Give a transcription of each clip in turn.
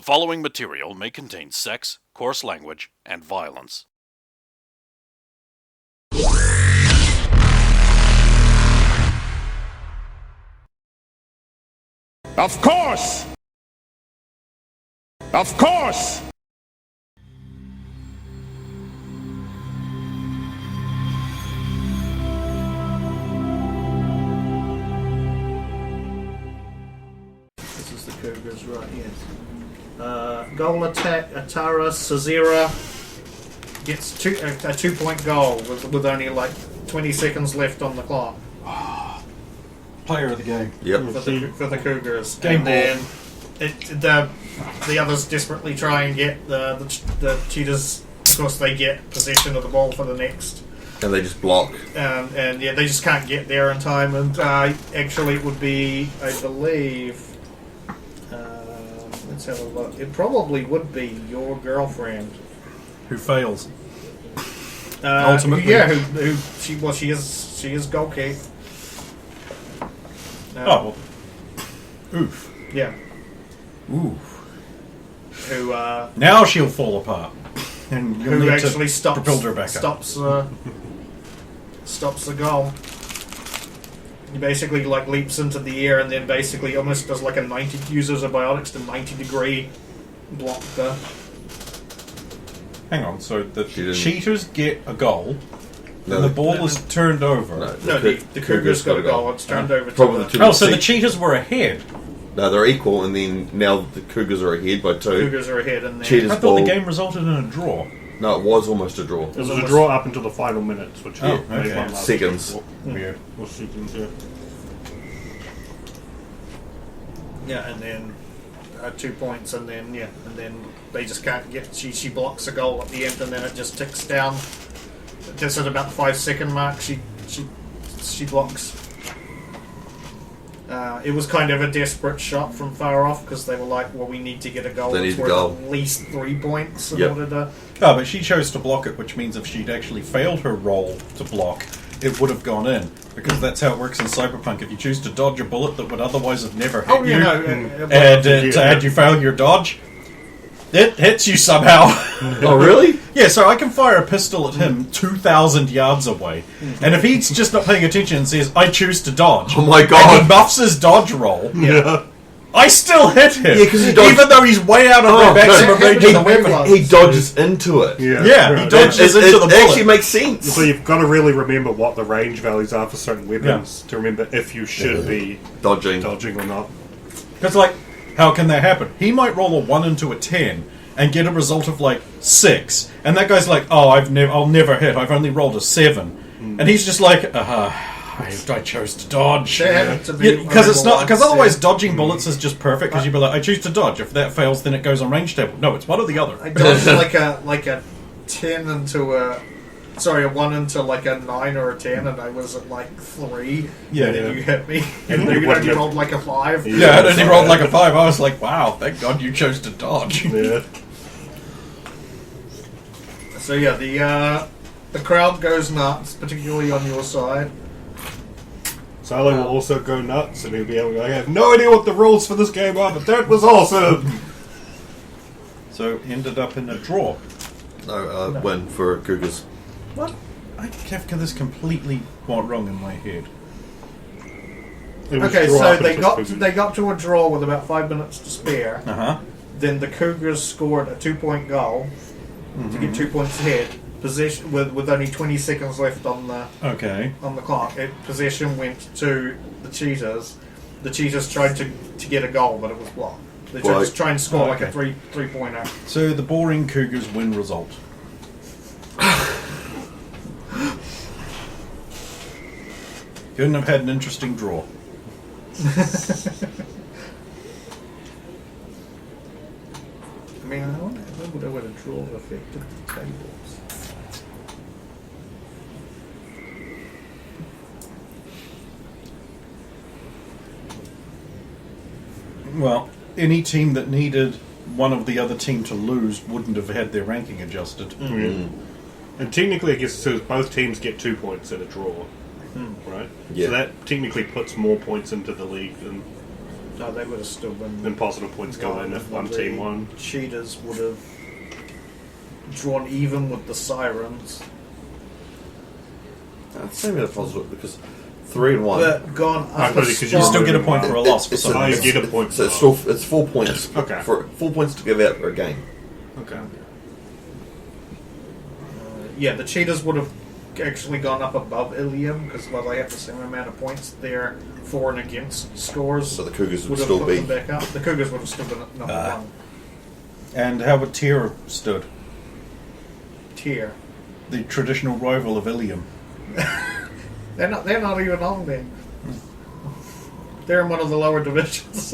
following material may contain sex, coarse language, and violence. Of course! Of course! This is the Cougars right here. Goal attack, Atara Sazira gets a 2-point goal with only like 20 seconds left on the clock. Player of the game. Yep. For the Cougars. Game and then the others desperately try and get the cheaters. Of course, they get possession of the ball for the next. And they just block. And yeah, they just can't get there in time. And actually, it would be, I believe. Let's have a look. It probably would be your girlfriend Who fails. Ultimately. yeah. Who she is goal kick. Oh, well. Oof. Yeah. Oof. Who Now she'll fall apart. And you'll who need actually to propel her back stops the goal. He basically like leaps into the air and then basically almost does like a 90 uses a biotics to 90-degree block the. Hang on, so the She didn't- cheaters get a goal, No, and the ball is turned over. No, the Cougars got a goal. It's turned over to Probably the two. Oh, so the cheaters were ahead. No, they're equal, and then now the Cougars are ahead by 2. Cougars are ahead and then Cheaters I thought ball. the game resulted in a draw. No, it was almost a draw. It was a draw up until the final minutes, which Oh, made okay. one last Seconds. check. Weird. Or seconds, yeah. yeah, and then 2 points, and then they just can't get. She blocks a goal at the end, and then it just ticks down. Just at about the 5-second mark, she blocks. It was kind of a desperate shot from far off because they were like, "Well, we need to get a goal. They It's need a worth goal. at least 3 points in Yep. order to." Oh, but she chose to block it, which means if she'd actually failed her roll to block, it would have gone in. Because that's how it works in Cyberpunk. If you choose to dodge a bullet that would otherwise have never hit you, and you fail your dodge, it hits you somehow. Oh, really? Yeah, so I can fire a pistol at him 2,000 yards away. And if he's just not paying attention and says, I choose to dodge, Oh my and he god. buffs his dodge roll, Yeah. I still hit him. Yeah, 'cause he dodged- even though he's way out of Oh, maximum no. range of the weapon. He dodges into it. Yeah, he right. dodges into the bullet. It actually makes sense. So you've got to really remember what the range values are for certain weapons to remember if you should be Dodging. dodging or not. Because, like, how can that happen? He might roll a 1 into a 10 and get a result of, like, 6. And that guy's like, oh, I'll never hit. I've only rolled a 7. And he's just like, I chose to dodge. Because it's not. Because otherwise, dodging bullets is just perfect. Because you'd be like, I choose to dodge. If that fails, then it goes on range table. No, it's one or the other. I dodged like a 10 into a 1 into like a 9 or a 10, and I was at like 3. Yeah, and then yeah. you hit me, And and you you wouldn't have- rolled like a 5. Yeah, and then he rolled like a 5. I was like, wow, thank God you chose to dodge. Yeah. So yeah, the crowd goes nuts, particularly on your side. Silo will also go nuts and he'll be able to go, I have no idea what the rules for this game are, but that was awesome! So, ended up in a draw. No, win for Cougars. What? I have this completely wrong in my head. It was Okay, draw so up they until got Cougars. they got to a draw with about 5 minutes to spare. Uh-huh. Then the Cougars scored a 2-point goal to get 2 points ahead. Possession with only 20 seconds left on the Okay. clock. Possession went to the cheaters. The cheaters tried to get a goal, but it was blocked. They tried to try and score like a three-pointer. So, the boring Cougars win result. Couldn't have had an interesting draw. I mean, I wonder what a draw affected the tables. Well, any team that needed one of the other team to lose wouldn't have had their ranking adjusted. And technically, I guess, so both teams get 2 points at a draw. Right? Yeah. So that technically puts more points into the league than No, they would have still been. Then positive points go in if one team won. Cheetahs would have drawn even with the sirens. It's maybe a positive because 3 and 1. But gone up but a because You you still get a point Well, for a loss for it's something. you get a point. So it's 4 points. Okay. For 4 points to give out for a game. Okay. Yeah, the cheetahs would have actually gone up above Ilium because while they have the same amount of points, their for and against scores So the Cougars would have still put be. them back up. The Cougars would have still been at number one And how would Tyr stood? tier. The traditional rival of Ilium. They're not even on there. They're in one of the lower divisions.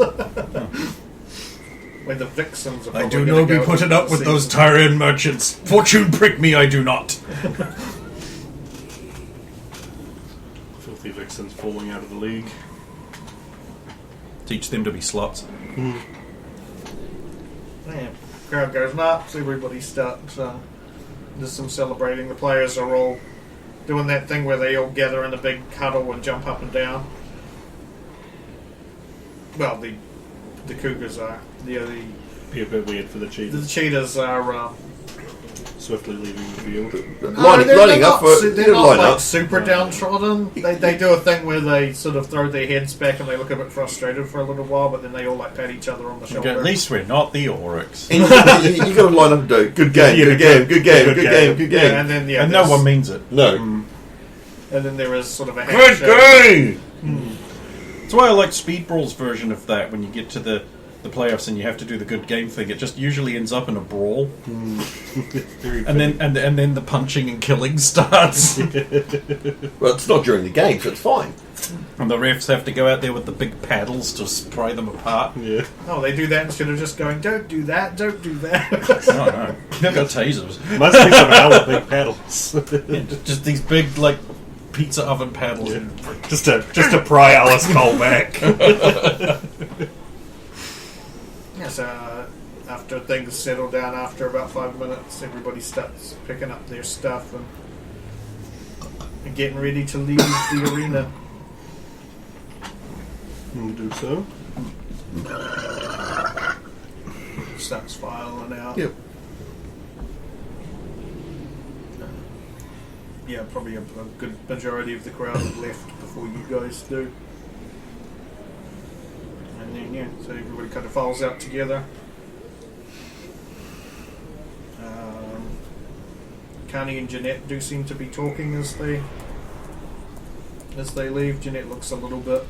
Where the Vixens are I probably do gonna not be go putting into up the with those season. Tyrian merchants. Fortune prick me, I do not. Filthy Vixens falling out of the league. Teach them to be sluts. Yeah. Crowd goes nuts, everybody starts there's some celebrating. The players are all doing that thing where they all gather in a big huddle and jump up and down. Well, the Cougars are. The Be a bit weird for the Cheetahs. Cheetahs are Swiftly leaving the field. Lining up for they're not line like up. super downtrodden. They do a thing where they sort of throw their heads back and they look a bit frustrated for a little while, but then they all like pat each other on the shoulder. At least we're not the Oryx. And you got to line up and do good game, Yeah, good game, good game, good game, good game. Yeah, and then And no one means it. No. and then there is sort of a Good handshake. game. That's why I like Speed Brawl's version of that. When you get to the playoffs and you have to do the good game thing, it just usually ends up in a brawl, Very and then the punching and killing starts, Well, it's not during the game, so it's fine. and the refs have to go out there with the big paddles to pry them apart. Yeah. Oh, they do that instead of just going, don't do that, don't do that. No, they've got tasers. Must be some hell with big paddles. Just these big like pizza oven paddles. Yeah. just to pry Alice Cole back. Yeah, so after things settle down, after about 5 minutes, everybody starts picking up their stuff and getting ready to leave the arena. We'll do so. Starts filing out. Yep. Yeah, probably a good majority of the crowd have left before you guys do. And then, yeah, so everybody kind of files out together. Connie and Jeanette do seem to be talking as they leave. Jeanette looks a little bit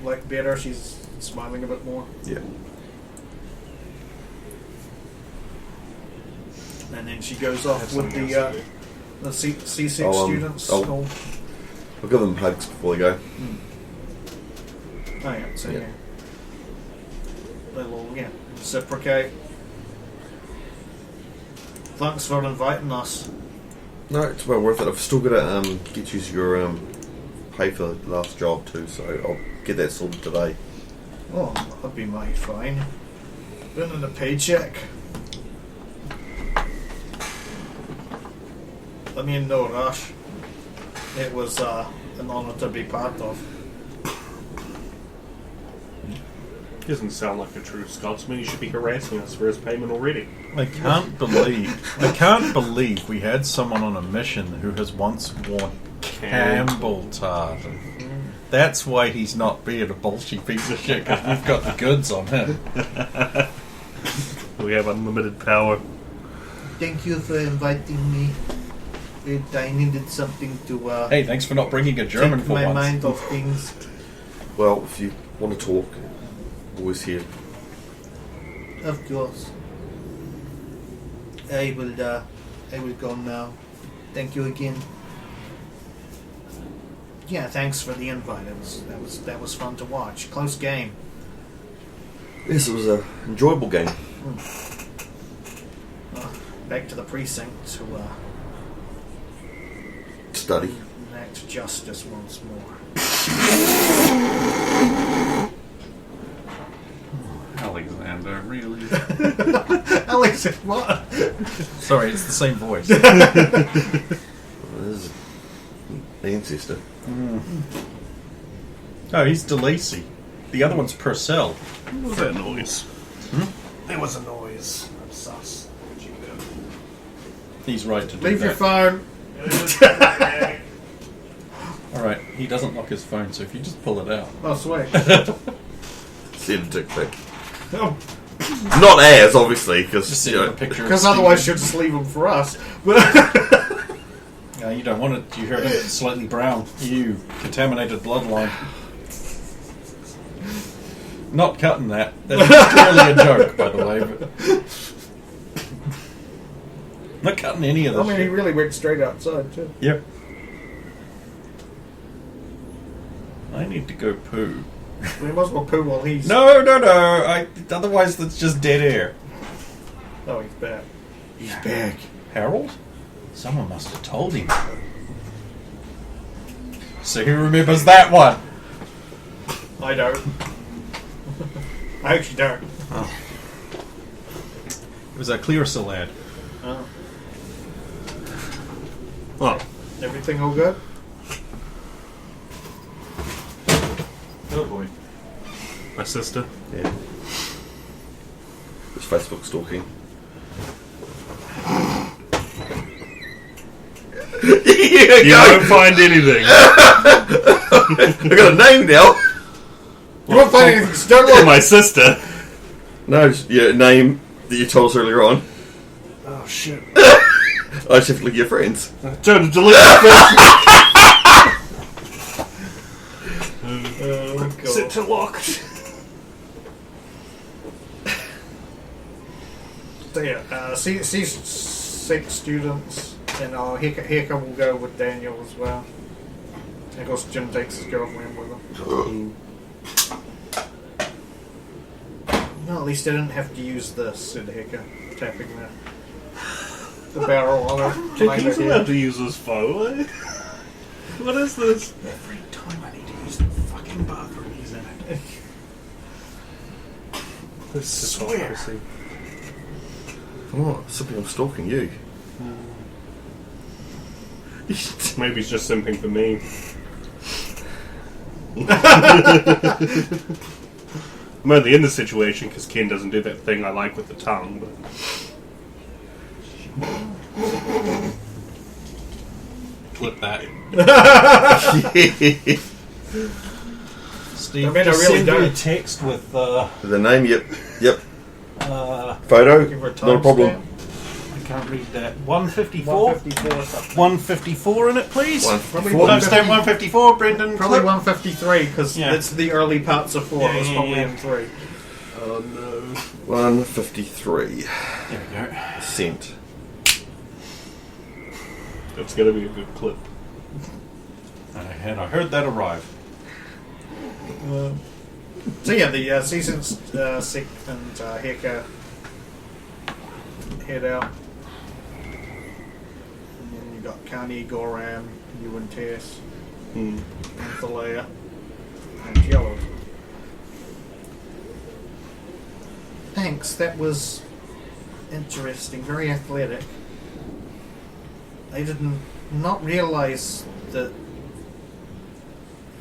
like better. She's smiling a bit more. Yeah. And then she goes off That's with something else to do. the C6 I'll, students. I'll give them hugs before they go. Oh yeah, so Yeah. yeah. They'll all, reciprocate. Thanks for inviting us. No, it's well worth it. I've still got to get you your pay for the last job too, so I'll get that sorted today. Oh, that'd be mighty fine. Been in a paycheck. I mean, no rush. It was an honour to be part of. Doesn't sound like a true Scotsman. He should be harassing us for his payment already. I can't believe we had someone on a mission who has once worn Campbell tartan. That's why he's not being a bullshit piece of shit, because we've got the goods on him. We have unlimited power. Thank you for inviting me. I needed something to Hey, thanks for not bringing a German take for my once. mind off things. Well, if you want to talk, always here. Of course. I will go now. Thank you again. Yeah, thanks for the invite. That was fun to watch. Close game. Yes, it was an enjoyable game. Back to the precinct to Study. enact justice once more. Alexander, really? Alex, what? Sorry, it's the same voice. This is the ancestor. Oh, he's DeLacy. The other one's per cell. What was that noise? There was a noise. I'm sus. He's right to do Leave that. your phone. Alright, he doesn't lock his phone, so if you just pull it out. Oh, sweet. Send a dick pic. Not as, obviously, Just because send him a picture. Because otherwise you'll just leave them for us. No, you don't want it. You heard it slightly brown. You contaminated bloodline. Not cutting that. That's clearly a joke, by the way. But not cutting any of I this. mean, he shit. really went straight outside, too. Yep. I need to go poo. We might as well poo while he's... No. Otherwise, that's just dead air. Oh, he's back. He's back. Harold? Someone must have told him. So who remembers that one? I don't. I actually don't. It was a clear salad. Oh. Oh. Everything all good? Oh boy. My sister. yeah. It's Facebook stalking. You won't find anything. I got a name now. You won't find anything, so don't For look! my sister. No, just your name that you told us earlier on. Oh shit. I just have to look at your friends. Trying to delete my Oh, God. Set to locked. So yeah, C6 students, and Heka will go with Daniel as well. And of course Jim takes his girlfriend with him. No, at least I didn't have to use this, said Heka, tapping the barrel on her. behind He's her allowed head. to use his phone. What is this? Every time I need to use the fucking bathroom, he's in it. This is Swear. hypocrisy. Oh, something I'm stalking you. Maybe he's just simping for me. I'm only in this situation because Ken doesn't do that thing I like with the tongue. But Clip that. Steve, I mean, I just really send me a don't. text with The name, yep. I Photo, Looking for a not a problem. timestamp. can't read that. 154. 154 something. 154 in it, please. 154. Timestamp 154, Brendan. Probably clip. 153 because Yeah. it's the early parts of 4. Yeah, It's yeah, probably yeah. in 3. oh no. 153. There we go. Sent. That's gonna be a good clip. And I heard that arrive. So yeah, the seasons Sick and Heka head out. And then you got Kani, Goran, you and Tess, and Thalea, and Yellow. Thanks, that was interesting, very athletic. I didn't not realize that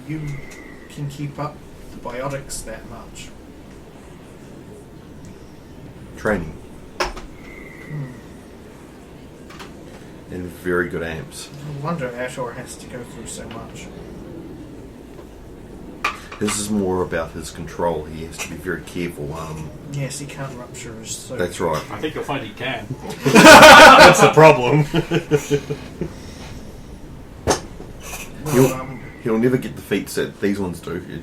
you can keep up the biotics that much. Training. And very good amps. No wonder Ashor has to go through so much. This is more about his control. He has to be very careful. Yes, he can't rupture his soul. That's right. I think you'll find he can. That's the problem. Well, He'll never get the feats that these ones do.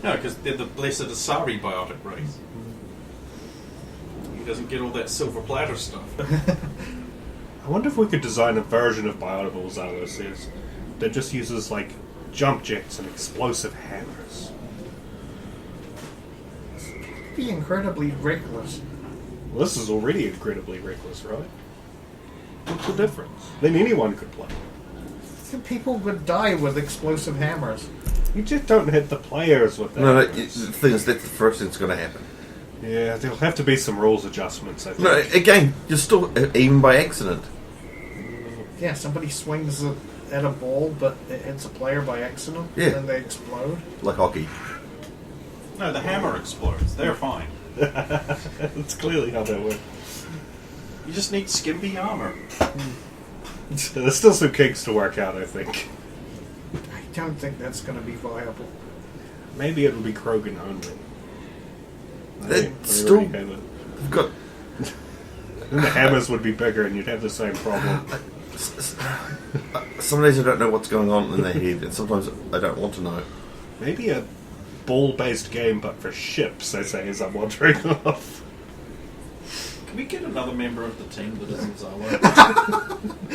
No, because they're the blessed Asari biotic race. He doesn't get all that silver platter stuff. I wonder if we could design a version of Biodable Zalos that just uses like jump jets and explosive hammers. it'd be incredibly reckless. Well, this is already incredibly reckless, right? What's the difference? Then anyone could play. People would die with explosive hammers. You just don't hit the players with that. No, the thing is, that's the first thing that's going to happen. Yeah, there'll have to be some rules adjustments, I think. No, again, you're still, even by accident. Yeah, somebody swings at a ball, but it hits a player by accident, Yeah. and then they explode. Like hockey. No, the hammer explodes. They're fine. That's clearly how that works. You just need skimpy armor. There's still some kinks to work out, I think. I don't think that's going to be viable. Maybe it'll be Krogan only. It's still- already have it. We've got Then the hammers would be bigger and you'd have the same problem. some days I don't know what's going on in their head, and sometimes I don't want to know. Maybe a ball-based game, but for ships, I say, as I'm wandering off. Can we get another member of the team that isn't Zalo?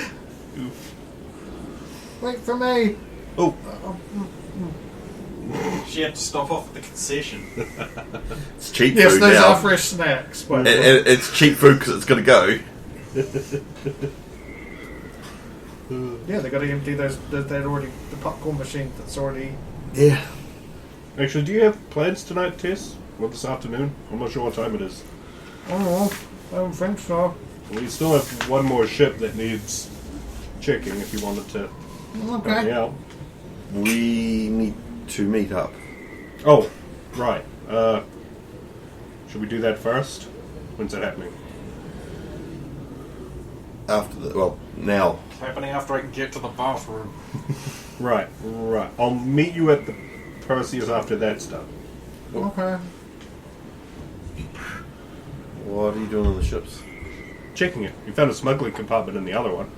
Wait for me! Oh, She had to stop off at the concession. It's cheap Yes, food those now. are fresh snacks, but It's cheap food because it's going to go. yeah, they got to empty those. They're already the popcorn machine that's already. Yeah. actually, do you have plans tonight, Tess? Or this afternoon? I'm not sure what time it is. Oh, I don't think so. Well, you still have one more ship that needs checking if you wanted to help me Okay. out. We need to meet up. Oh, right. Should we do that first? When's that happening? After now. It's happening after I can get to the bathroom. Right. I'll meet you at the Perseus after that's done. Okay. What are you doing on the ships? Checking it. You found a smuggling compartment in the other one.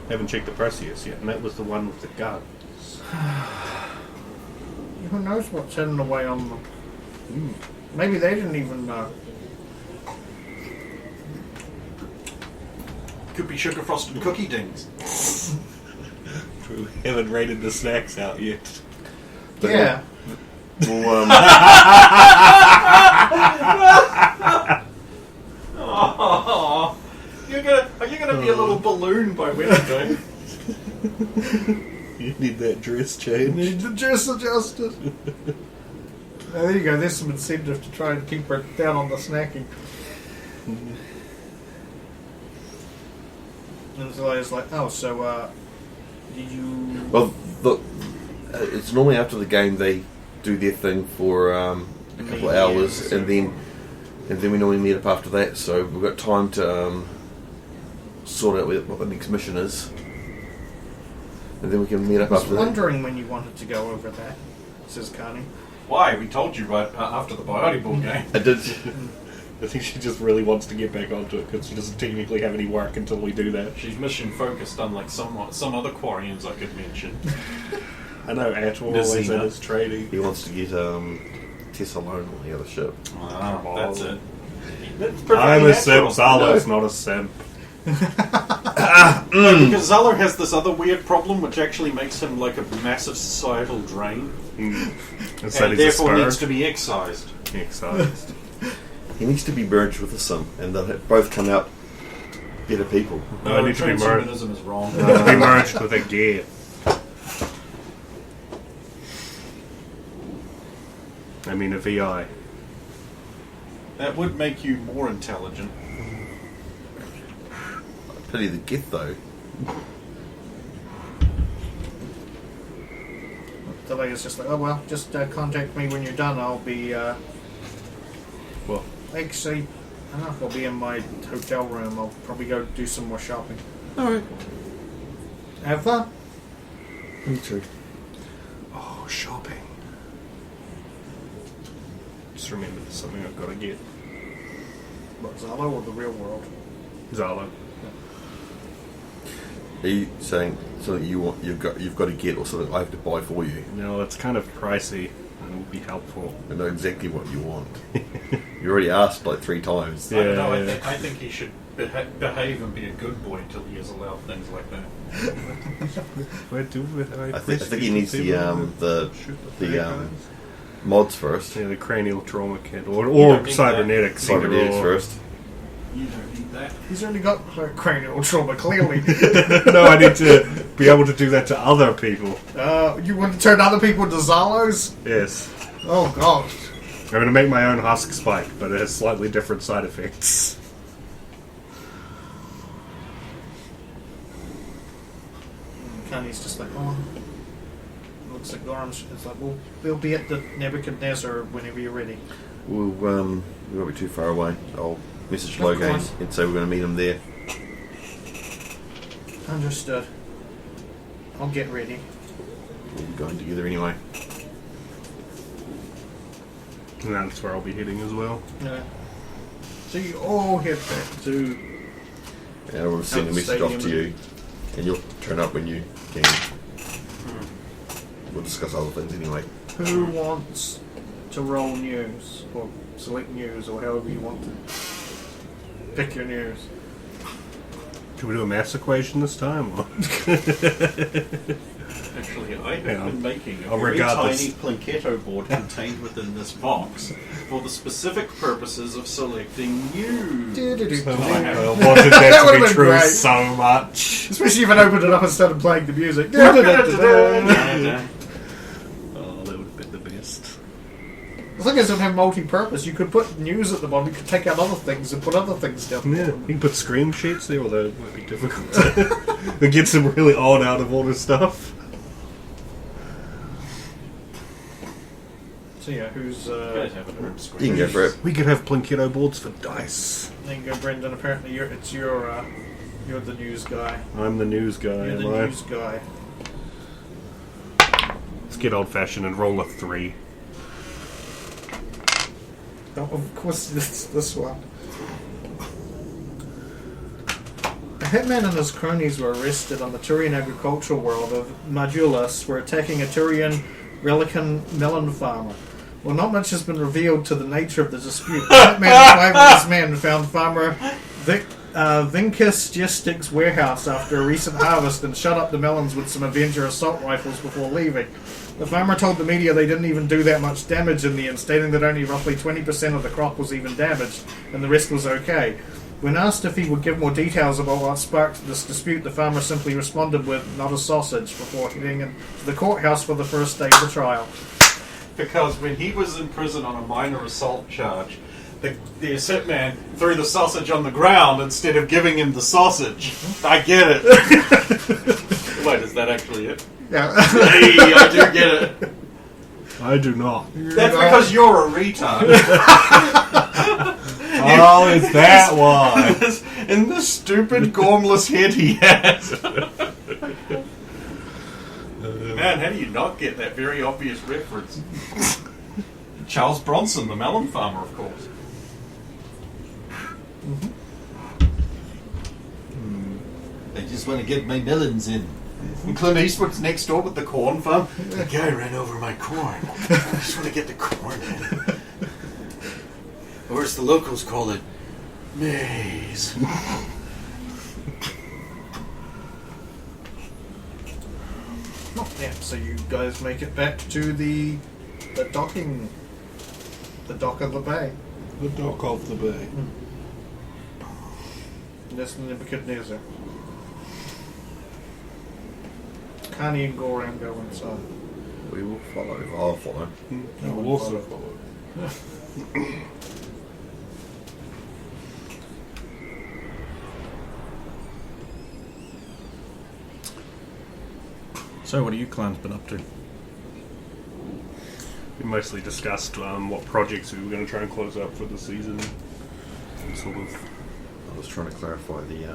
Haven't checked the Perseus yet, and that was the one with the gun. Who knows what's hidden away on them? Maybe they didn't even know. Could be sugar frosted cookie dings. We haven't rated the snacks out yet. Yeah. Well, Oh, are you gonna be a little balloon by Wednesday? You need that dress change. Need to just adjust it. There you go. There's some incentive to try and keep her down on the snacking. And so I was like, oh, so, did you... well, look, it's normally after the game they do their thing for a couple of hours, and then we normally meet up after that. So we've got time to sort out what the next mission is, and then we can meet up I was after that. wondering when you wanted to go over that, says Connie. Why? We told you right after the Biote Ball game. I did. I think she just really wants to get back onto it because she doesn't technically have any work until we do that. She's mission focused, unlike some other Quarians I could mention. I know Atul always Nazina. in his trading. He wants to get Tess alone on the other ship. Wow, that's it. I'm a simp. Zalo's not a simp. Because Zalo has this other weird problem which actually makes him like a massive societal drain. And And therefore needs to be excised. excised. He needs to be merged with a sim, and they'll both come out better people. No, I need to be merged. Transhumanism is wrong. To be merged with a gear. I mean a VI. That would make you more intelligent. Pity the gift though. Delia's just like, oh well, just contact me when you're done. I'll be, Well, actually, I don't know if I'll be in my hotel room. I'll probably go do some more shopping. Alright. Have fun. Me too. oh, shopping. Just remember there's something I've got to get. What, Zalo or the real world? Zalo. Are you saying something you've got to get, or something I have to buy for you? No, it's kind of pricey and would be helpful. I know exactly what you want. You already asked like 3 times. I don't know, Yeah. I think he should behave and be a good boy until he is allowed things like that. I think he needs the mods first. Yeah, the cranial trauma kit You or don't need cybernetics. either Cybernetics or. first. You don't need that. He's already got cranial trauma, clearly. No, I need to be able to do that to other people. You want to turn other people into Zalos? Yes. Oh gosh. I'm going to make my own husk spike, but it has slightly different side effects. Connie's just like, oh. looks at Gorham. It's like, we'll be at the Nebuchadnezzar whenever you're ready. We won't be too far away. I'll message Of Logan course. and say we're going to meet him there. Understood. I'll get ready. We'll be going together anyway. And that's where I'll be heading as well. Yeah. So you all head back to... And we'll send a Out the message off to stadium. you, and you'll turn up when you can. We'll discuss other things anyway. Who wants to roll news? Or select news, or however you want to pick your news. Should we do a maths equation this time? Or? Actually, I have Yeah. been making a I'll very regard tiny this. Plinketto board contained within this box for the specific purposes of selecting news. Oh my God, I wanted that, That to would've be been true great. so much. Especially if it opened it up and started playing the music. Oh, that would have been the best. The thing is, it would have multi-purpose. You could put news at the bottom, you could take out other things and put other things down. Yeah, you can put scream sheets there, although it might be difficult. It gets them really odd out of order stuff. So yeah, who's... You guys haven't heard You can go for it. We could have Plinketto boards for dice. There you go, Brendan. Apparently you're the news guy. I'm the news guy, You're the am I? news guy. Let's get old fashioned and roll a 3. Oh, of course, it's this one. A hitman and his cronies were arrested on the Turian agricultural world of Majulas for attacking a Turian Relican melon farmer. Well, not much has been revealed to the nature of the dispute. The hitman and 5 of his men found farmer Vincus Gestic's warehouse after a recent harvest and shut up the melons with some Avenger assault rifles before leaving. The farmer told the media they didn't even do that much damage in the end, stating that only roughly 20% of the crop was even damaged, and the rest was okay. When asked if he would give more details about what sparked this dispute, the farmer simply responded with, "Not a sausage," before heading into the courthouse for the first day of the trial. Because when he was in prison on a minor assault charge, the hitman threw the sausage on the ground instead of giving him the sausage. I get it. Wait, is that actually it? Yeah. Hey, I do get it. I do not. That's because you're a retard. Oh, is that why? In this stupid, gormless head he has. Man, how do you not get that very obvious reference? Charles Bronson, the melon farmer, of course. I just want to get my melons in. And Clint Eastwood's next door with the corn farm. The guy ran over my corn. I just want to get the corn in. Or as the locals call it, maize. Yeah, so you guys make it back to the dock of the bay. The dock of the bay. That's the Nebuchadnezzar. Kani and Goran go inside. We will follow. I'll follow. I will also follow. So, what have you clans been up to? We mostly discussed what projects we were going to try and close up for the season. And sort of. I was trying to clarify the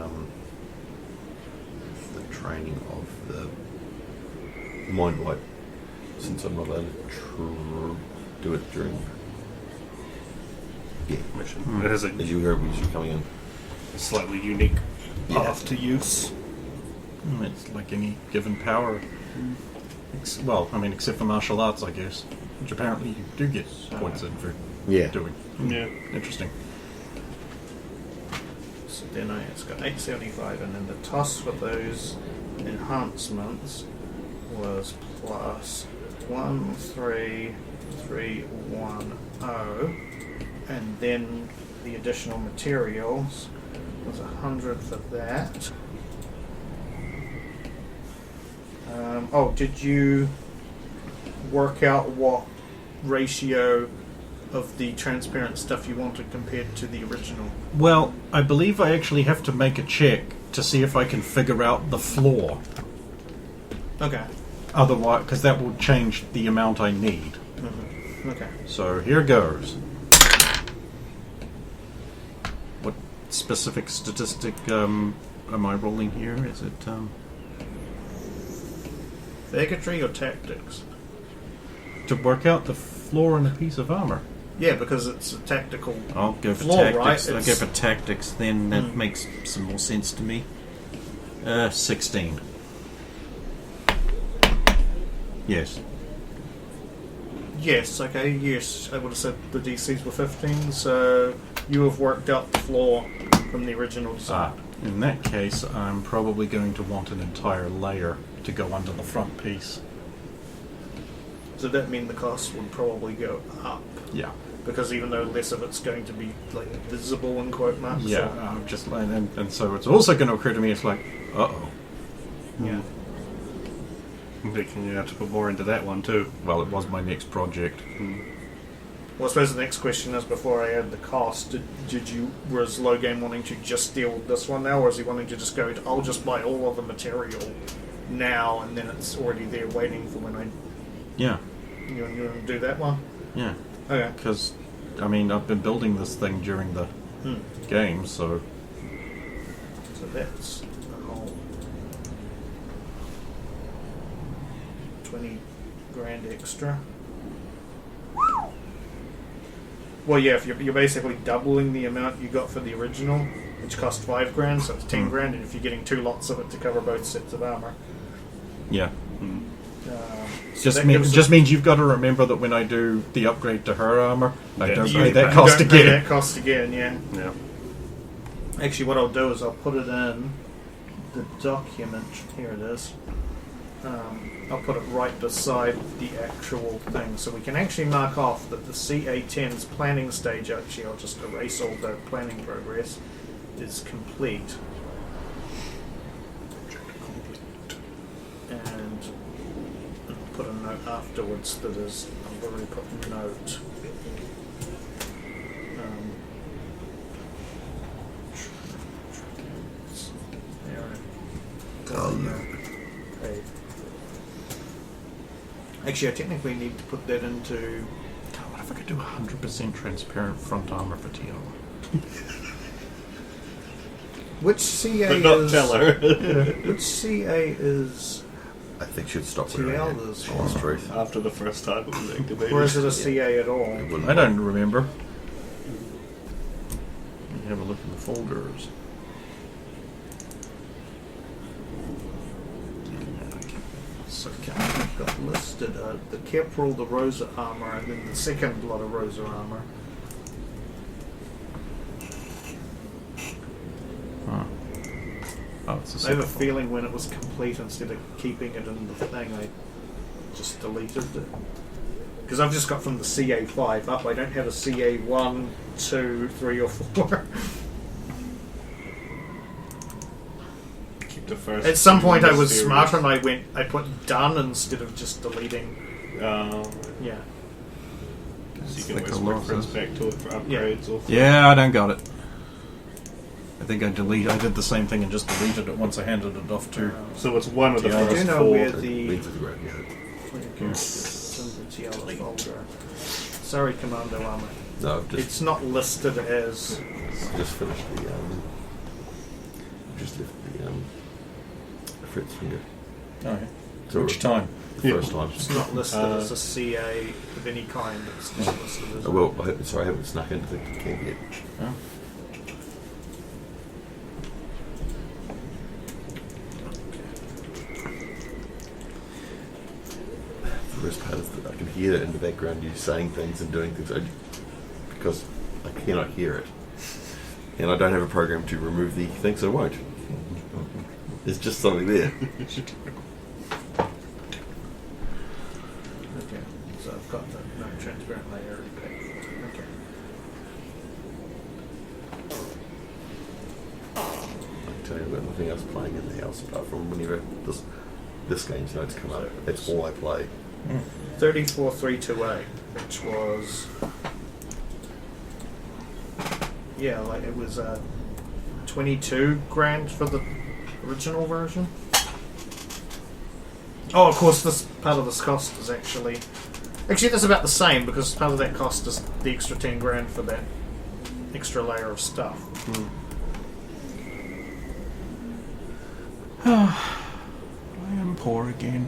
training of the mind wipe, since I'm not allowed to do it during. Yeah, Mission. It has a as you heard, we usually coming in. slightly unique Yeah. path to use. It's like any given power. Well, I mean, except for martial arts, I guess. Which apparently you do get points in for Yeah. doing. Yeah. Interesting. So then it's got 875, and then the toss for those enhancements was plus 13310, and then the additional materials was 100 for that. Did you work out what ratio of the transparent stuff you wanted compared to the original? Well, I believe I actually have to make a check to see if I can figure out the floor. Okay. otherwise, because that will change the amount I need. Okay. So here goes. What specific statistic am I rolling here? Is it Faggotry or tactics? to work out the flaw in a piece of armor? Yeah, because it's a tactical. I'll go for Flaw, tactics. right? I'll go for tactics. Then that makes some more sense to me. 16. Yes. Yes, okay, yes. I would have said the DCs were 15, so you have worked out the flaw from the original design. In that case, I'm probably going to want an entire layer to go under the front piece. So that mean the cost would probably go up. Yeah. Because even though less of it's going to be like visible in quote marks. Yeah, or- and so it's also going to occur to me, it's like, uh-oh. Yeah. I'm thinking you have to put more into that one too. Well, it was my next project. Well, I suppose the next question is, before I add the cost, was Low Game wanting to just deal with this one now, or is he wanting to just go, I'll just buy all of the material now, and then it's already there waiting for when I... Yeah, You want to do that one? yeah. Okay. Because, I mean, I've been building this thing during the game, so... So that's a whole 20 grand extra. Well, yeah, if you're basically doubling the amount you got for the original, which cost 5 grand, so it's 10 grand, and if you're getting 2 lots of it to cover both sets of armor. Yeah. So that It gives just us- means you've got to remember that when I do the upgrade to her armor, I don't you pay that don't cost pay again. that cost again, yeah. Yeah. Actually, what I'll do is I'll put it in the document. Here it is. I'll put it right beside the actual thing, so we can actually mark off that the CA10's planning stage. Actually, I'll just erase all the planning progress. Is complete. And put a note afterwards that is. I've already put a note. Okay. Actually, I technically need to put that into. God, what if I could do 100% transparent front armor for Tiala? Which CA But not is? tell her. Which CA is? I think she'd stop wearing it. Tiala's Honest truth. After the first time it was activated. Or is it a CA at all? Wouldn't I don't remember. Let me have a look in the folders. So I've got listed the Kepril, the Rosa armor, and then the second lot of Rosa armor. Oh, it's a I have a second feeling when it was complete, instead of keeping it in the thing, I just deleted it. Because I've just got from the CA5 up. I don't have a CA1, 2, 3, or 4. Keep the first At some point, I two was series. smarter and I put done instead of just deleting. Yeah. So you can Like always a lot, reference huh? back to it for Yeah. upgrades or for Yeah, I don't got it. I think I did the same thing and just deleted it once I handed it off to... So it's one of the Yeah, I first do know four. where it? the. Leads to the ground, yeah. It's in the Tiala folder. Sorry, Commando Armor. No, I've It's not listed as. just finished the just left the Fritz finger. Oh, yeah. So Which time? the first time. It's not listed as a CA of any kind. It's just listed as. Oh, well, I haven't snuck into the camp yet. Oh. The worst part is that I can hear it in the background, you saying things and doing things, because I cannot hear it. And I don't have a program to remove the thing, so I won't. There's just something there. Okay, so I've got the no transparent layer already paid for. Okay. I can tell you I've got nothing else playing in the house apart from whenever this game's notes come up. That's all I play. 34328, which was. Yeah, like it was 22 grand for the original version. Oh, of course, this part of this cost is actually that's about the same because part of that cost is the extra 10 grand for that extra layer of stuff. I am poor again.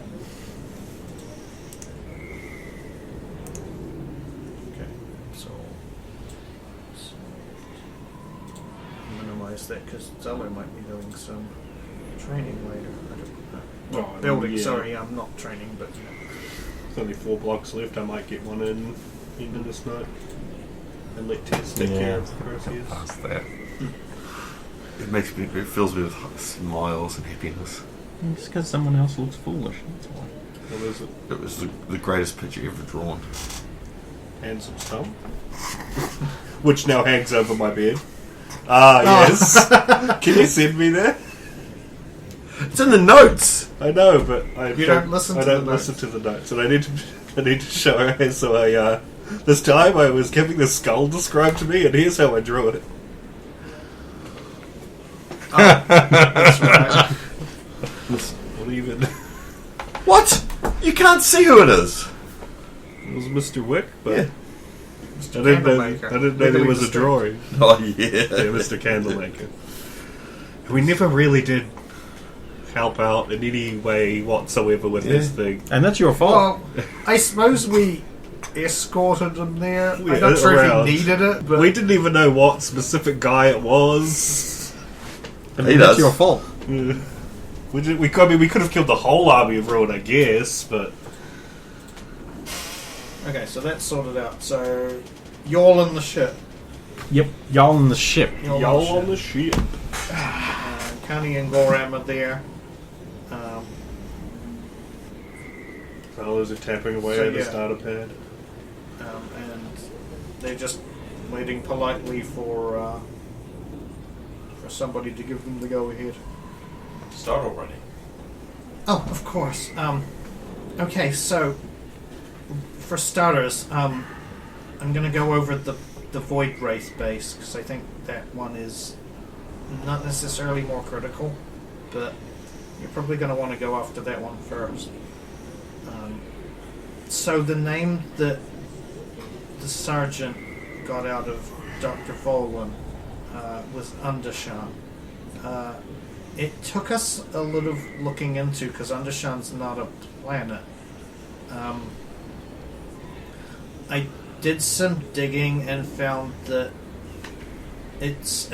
Okay, so minimize that because Zello might be doing some training later. I don't know. Well, Oh, building. yeah. Sorry, I'm not training, but There's only 4 blocks left. I might get one in end of this night. And let Tess take care of the process. Past that. It fills me with smiles and happiness. It's because someone else looks foolish. That's why. What is it? It was the greatest picture ever drawn. Handsome stump? Which now hangs over my bed. Ah, yes. Can you send me that? It's in the notes. I know, but I don't listen to the listen to the notes, and I need to show her. So this time I was having the skull described to me, and here's how I drew it. that's right. Well, even What? You can't see who it is. it was Mr. Wick, but Yeah. I didn't know Candlemaker. there was a Legally drawing. Oh yeah. Yeah, Mr. Candlemaker. We never really did help out in any way whatsoever with this thing. And that's your fault. Well, I suppose we escorted him there. We I'm not sure around. if he needed it, but We didn't even know what specific guy it was. And He that's does. your fault. We could have killed the whole army of Ruin, I guess, but okay, so that's sorted out. So y'all in the ship. Yep, y'all in the ship. y'all on the ship. Connie and Goram are there. Fellows are tapping away So, at the yeah. starter pad. And they're just waiting politely for somebody to give them the go ahead. Start already. Oh, of course. Okay, so for starters, I'm going to go over the Void Wraith base because I think that one is not necessarily more critical, but you're probably going to want to go after that one first. So the name that the sergeant got out of Dr. Volan was Undershan. It took us a little looking into because Undershan's not a planet. I did some digging and found that it's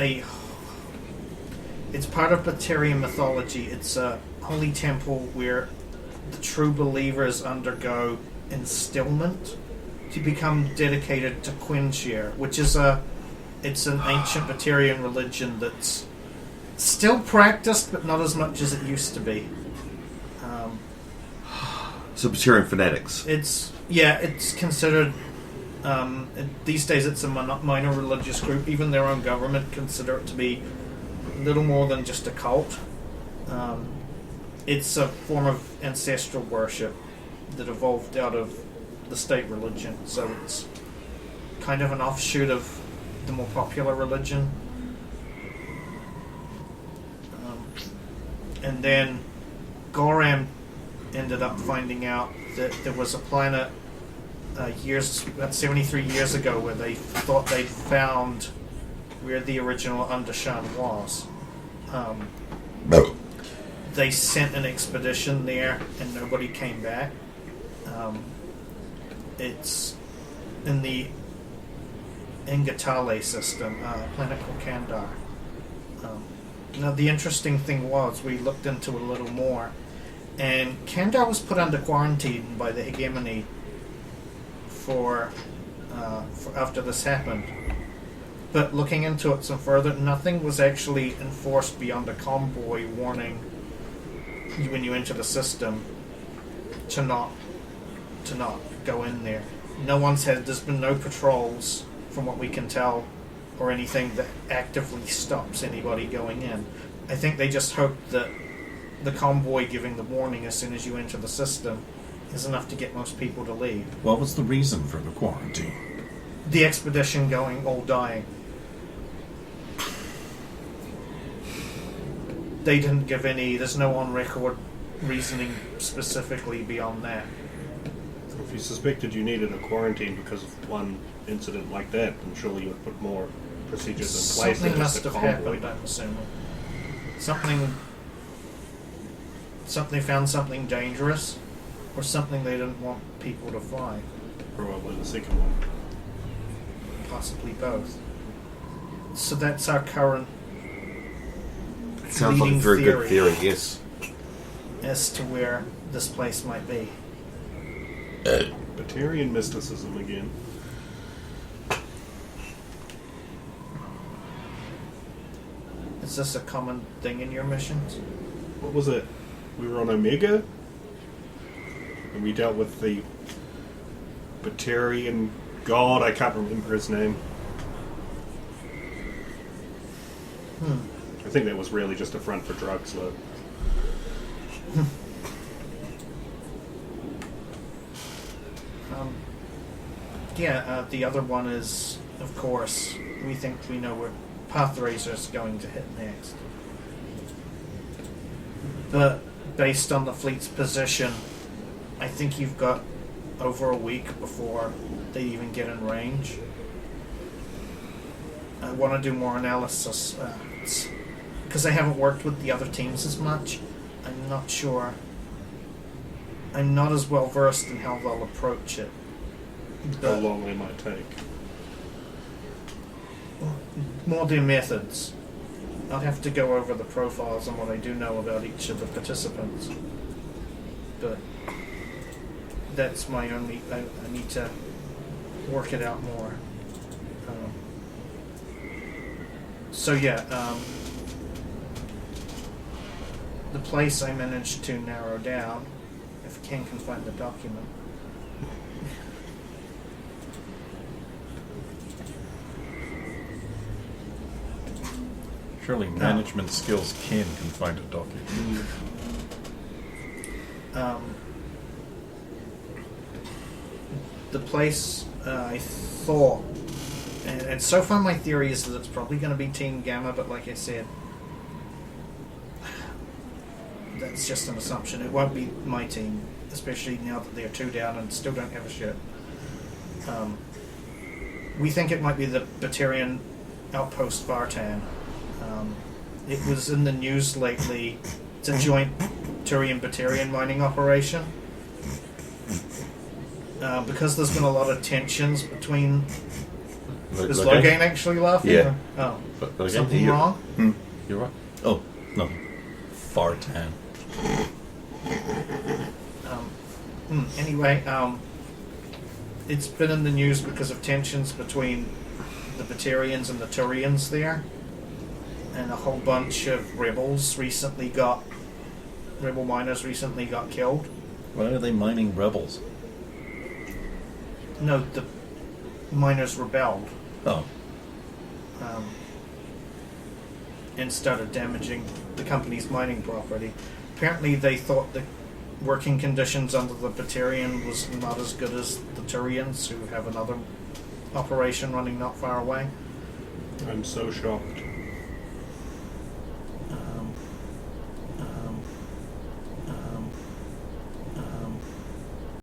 part of Batarian mythology. It's a holy temple where the true believers undergo instilment to become dedicated to Quinshare, which is it's an ancient Batarian religion that's still practiced, but not as much as it used to be. So Batarian fanatics. It's considered these days it's a minor religious group. Even their own government consider it to be little more than just a cult. It's a form of ancestral worship that evolved out of the state religion, so it's kind of an offshoot of the more popular religion. And then Goram ended up finding out that there was a planet about 73 years ago where they thought they'd found where the original Undershan was. They sent an expedition there and nobody came back. It's in the Ingatale system, a planet called Kandar. Now the interesting thing was we looked into it a little more, and Kandar was put under quarantine by the hegemony for after this happened. But looking into it some further, nothing was actually enforced beyond a convoy warning you when you enter the system to not go in there. There's been no patrols, from what we can tell, or anything that actively stops anybody going in. I think they just hope that the convoy giving the warning as soon as you enter the system is enough to get most people to leave. What was the reason for the quarantine? The expedition all dying. They didn't give any, there's no on record reasoning specifically beyond that. If you suspected you needed a quarantine because of one incident like that, then surely you would put more procedures in place. Something than must just a have convoy. happened, I'm assuming. Something found something dangerous, or something they didn't want people to fly. Probably the second one. Possibly both. So that's our current Sounds like a leading very good theory, yes. as to where this place might be. Batarian mysticism again. Is this a common thing in your missions? What was it? We were on Omega? And we dealt with the Batarian god, I can't remember his name. I think that was really just a front for drugs, though. The other one is, of course, we think we know where Pathrazer's going to hit next. But based on the fleet's position, I think you've got over a week before they even get in range. I want to do more analysis because I haven't worked with the other teams as much. I'm not sure. I'm not as well versed in how they'll approach it. How But long they might take. more their methods. I'll have to go over the profiles and what I do know about each of the participants. But that's my only. I need to work it out more. The place I managed to narrow down, if Ken can find the document. Surely management skills can find a document. The place I thought, and so far my theory is that it's probably going to be Team Gamma, but like I said, that's just an assumption. It won't be my team, especially now that they're 2 down and still don't have a ship. We think it might be the Batarian outpost Vartan. It was in the news lately. It's a joint Turian-Batarian mining operation. Because there's been a lot of tensions between... Is Logain actually laughing? Yeah. Or- But oh, again, something you- wrong? You're right. Oh, no. Fartan. Anyway, it's been in the news because of tensions between the Batarians and the Turians there. And a whole bunch of rebel miners recently got killed. Why are they mining rebels? No, the miners rebelled Oh. and started damaging the company's mining property. Apparently they thought the working conditions under the Batarian was not as good as the Turians, who have another operation running not far away. I'm so shocked.